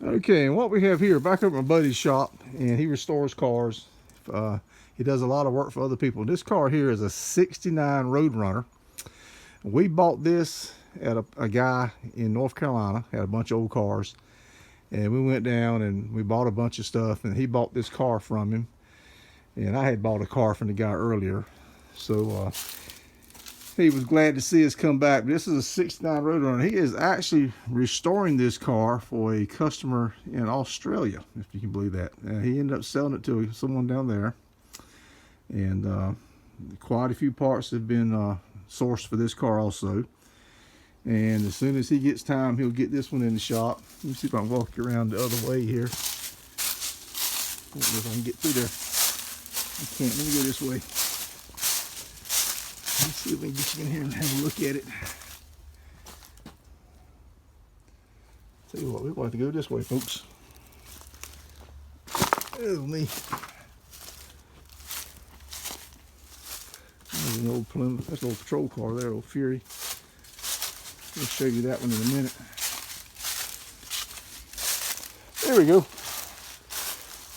Okay, and what we have here, back up at my buddy's shop, and he restores cars. He does a lot of work for other people. This car here is a 69 Roadrunner. We bought this at a guy in North Carolina, had a bunch of old cars. And we went down and we bought a bunch of stuff, and he bought this car from him. And I had bought a car from the guy earlier. So he was glad to see us come back. This is a 69 Roadrunner. He is actually restoring this car for a customer in Australia, if you can believe that. He ended up selling it to someone down there. And quite a few parts have been sourced for this car also. And as soon as he gets time, he'll get this one in the shop. Let me see if I can walk you around the other way here. I don't know if I can get through there. I can't. Let me go this way. Let's see if we can get you in here and have a look at it. Tell you what, we're going to have to go this way, folks. Oh, me. There's an old Plymouth. That's an old patrol car there, old Fury. I'll show you that one in a minute. There we go.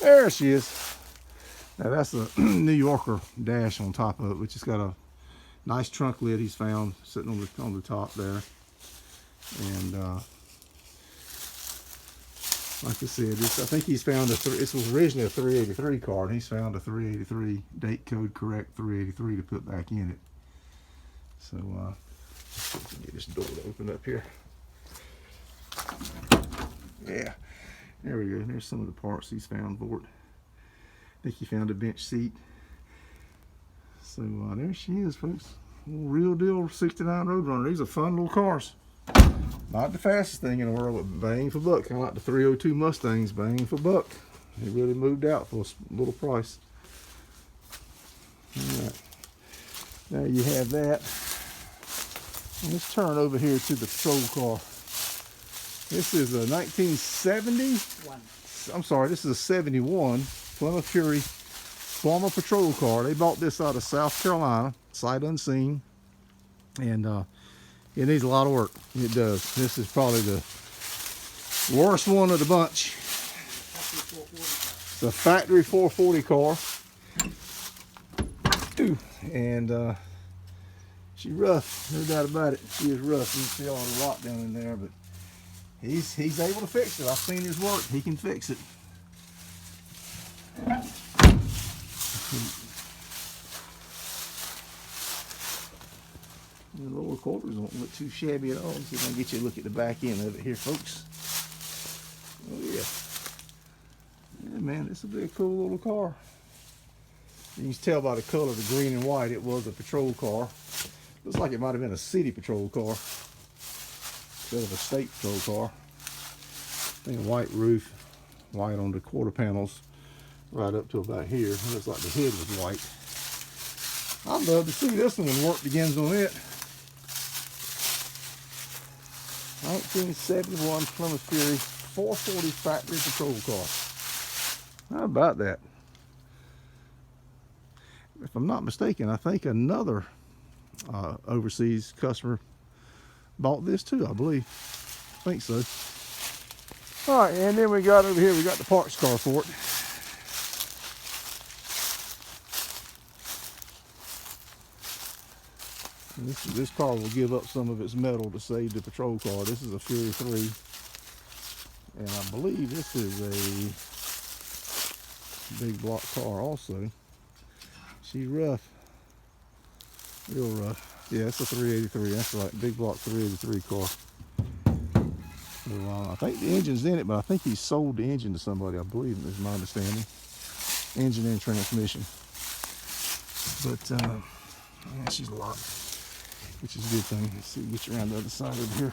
There she is. Now that's a New Yorker dash on top of it, which has got a nice trunk lid he's found sitting on the top there. And like I said, I think he's found this was originally a 383 car, and he's found a 383 date code correct 383 to put back in it. So let's see if we can get this door to open up here. Yeah, there we go. There's some of the parts he's found for it. I think he found a bench seat. So there she is, folks. Real deal 69 Roadrunner. These are fun little cars. Not the fastest thing in the world, but bang for buck. Kind of like the 302 Mustangs, bang for buck. They really moved out for a little price. All right, now you have that. Let's turn over here to the patrol car. This is a 1970. I'm sorry, this is a 71 Plymouth Fury former patrol car. They bought this out of South Carolina, sight unseen, and it needs a lot of work. It does. This is probably the worst one of the bunch. It's a factory 440 car. And she's rough, no doubt about it. She is rough. You can see all the rock down in there, but he's able to fix it. I've seen his work. He can fix it. The lower quarters don't look too shabby at all. Let's see if I can get you a look at the back end of it here, folks. Oh yeah. Yeah, man, this will be a cool little car. You can tell by the color of the green and white, it was a patrol car. Looks like it might have been a city patrol car instead of a state patrol car. I think a white roof, white on the quarter panels, right up to about here. It looks like the hood was white. I'd love to see this one when work begins on it. 1971 Plymouth Fury 440 factory patrol car. How about that? If I'm not mistaken, I think another overseas customer bought this too, I believe. I think so. All right, and then we got over here, we got the parts car for it. This car will give up some of its metal to save the patrol car. This is a Fury 3. And I believe this is a big block car also. She's rough. Real rough. Yeah, it's a 383. That's right. Big block 383 car. So, I think the engine's in it, but I think he sold the engine to somebody, I believe, is my understanding. Engine and transmission. But, yeah, she's locked, which is a good thing. Let's see, get you around the other side over here.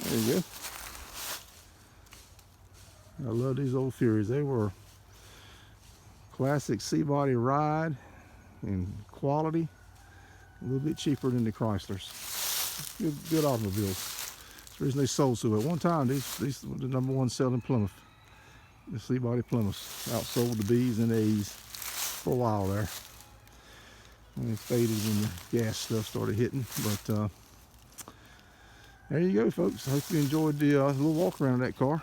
There you go. I love these old Furies. They were classic C-body ride and quality. A little bit cheaper than the Chryslers. Good automobiles. That's the reason they sold so well. At one time, these were the #1 selling Plymouth. The C-body Plymouths outsold the B's and A's for a while there. And it faded when the gas stuff started hitting. But There you go, folks. I hope you enjoyed the little walk around of that car.